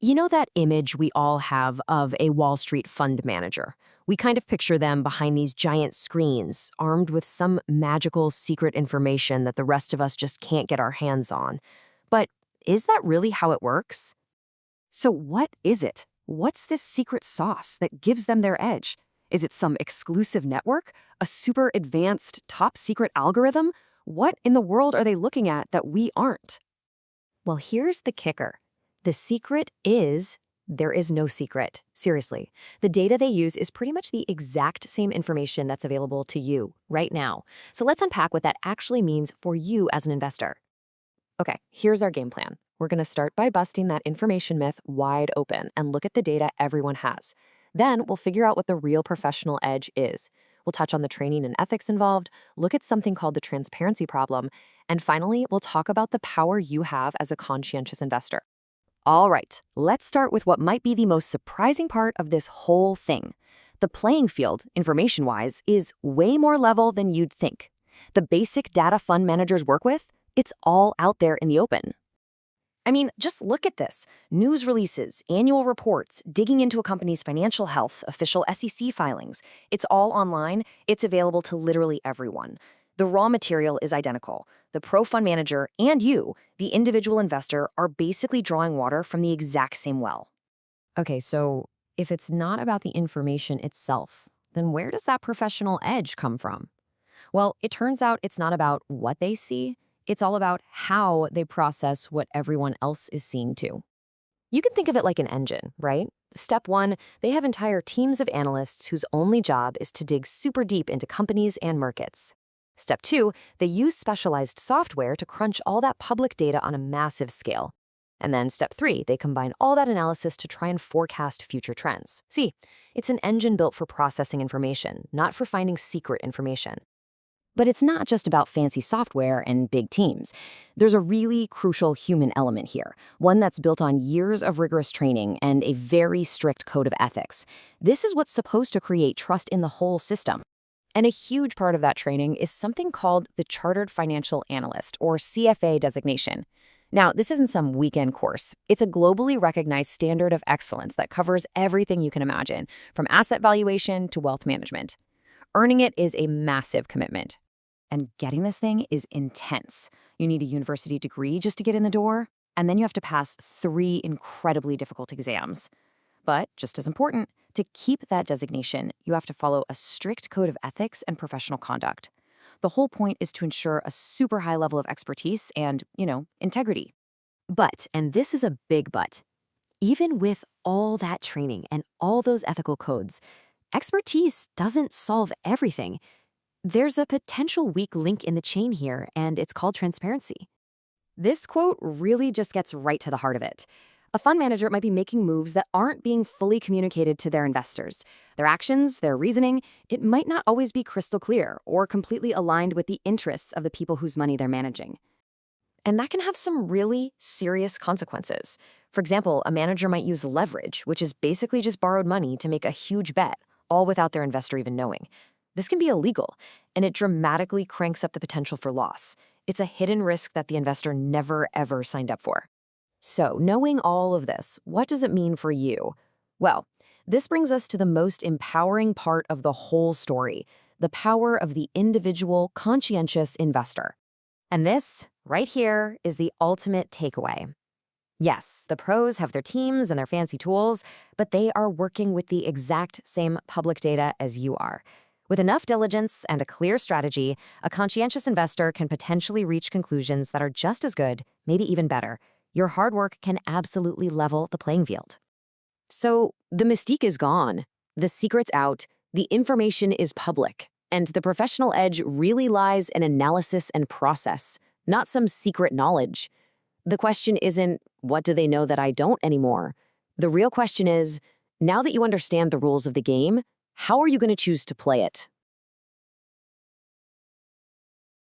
You know that image we all have of a Wall Street fund manager? We kind of picture them behind these giant screens, armed with some magical secret information that the rest of us just can't get our hands on. But is that really how it works? So what is it? What's this secret sauce that gives them their edge? Is it some exclusive network? A super advanced, top secret algorithm? What in the world are they looking at that we aren't? Well, here's the kicker. The secret is there is no secret. Seriously. The data they use is pretty much the exact same information that's available to you right now. So let's unpack what that actually means for you as an investor. Okay, here's our game plan. We're going to start by busting that information myth wide open and look at the data everyone has. Then we'll figure out what the real professional edge is. We'll touch on the training and ethics involved, look at something called the transparency problem, and finally, we'll talk about the power you have as a conscientious investor. All right, let's start with what might be the most surprising part of this whole thing. The playing field, information-wise, is way more level than you'd think. The basic data fund managers work with, it's all out there in the open. I mean, just look at this. News releases, annual reports, digging into a company's financial health, official SEC filings. It's all online. It's available to literally everyone. The raw material is identical. The pro fund manager and you, the individual investor, are basically drawing water from the exact same well. Okay, so if it's not about the information itself, then where does that professional edge come from? Well, it turns out it's not about what they see. It's all about how they process what everyone else is seeing too. You can think of it like an engine, right? Step one, they have entire teams of analysts whose only job is to dig super deep into companies and markets. Step two, they use specialized software to crunch all that public data on a massive scale. And then step three, they combine all that analysis to try and forecast future trends. See, it's an engine built for processing information, not for finding secret information. But it's not just about fancy software and big teams. There's a really crucial human element here, one that's built on years of rigorous training and a very strict code of ethics. This is what's supposed to create trust in the whole system. And a huge part of that training is something called the Chartered Financial Analyst, or CFA designation. Now, this isn't some weekend course. It's a globally recognized standard of excellence that covers everything you can imagine, from asset valuation to wealth management. Earning it is a massive commitment. And getting this thing is intense. You need a university degree just to get in the door, and then you have to pass 3 incredibly difficult exams. But just as important, to keep that designation, you have to follow a strict code of ethics and professional conduct. The whole point is to ensure a super high level of expertise and, integrity. But, and this is a big but, even with all that training and all those ethical codes, expertise doesn't solve everything. There's a potential weak link in the chain here, and it's called transparency. This quote really just gets right to the heart of it. A fund manager might be making moves that aren't being fully communicated to their investors. Their actions, their reasoning, it might not always be crystal clear or completely aligned with the interests of the people whose money they're managing. And that can have some really serious consequences. For example, a manager might use leverage, which is basically just borrowed money to make a huge bet, all without their investor even knowing. This can be illegal, and it dramatically cranks up the potential for loss. It's a hidden risk that the investor never, ever signed up for. So, knowing all of this, what does it mean for you? Well, this brings us to the most empowering part of the whole story, the power of the individual, conscientious investor. And this, right here, is the ultimate takeaway. Yes, the pros have their teams and their fancy tools, but they are working with the exact same public data as you are. With enough diligence and a clear strategy, a conscientious investor can potentially reach conclusions that are just as good, maybe even better. Your hard work can absolutely level the playing field. So the mystique is gone. The secret's out. The information is public. And the professional edge really lies in analysis and process, not some secret knowledge. The question isn't, what do they know that I don't anymore? The real question is, now that you understand the rules of the game, how are you going to choose to play it?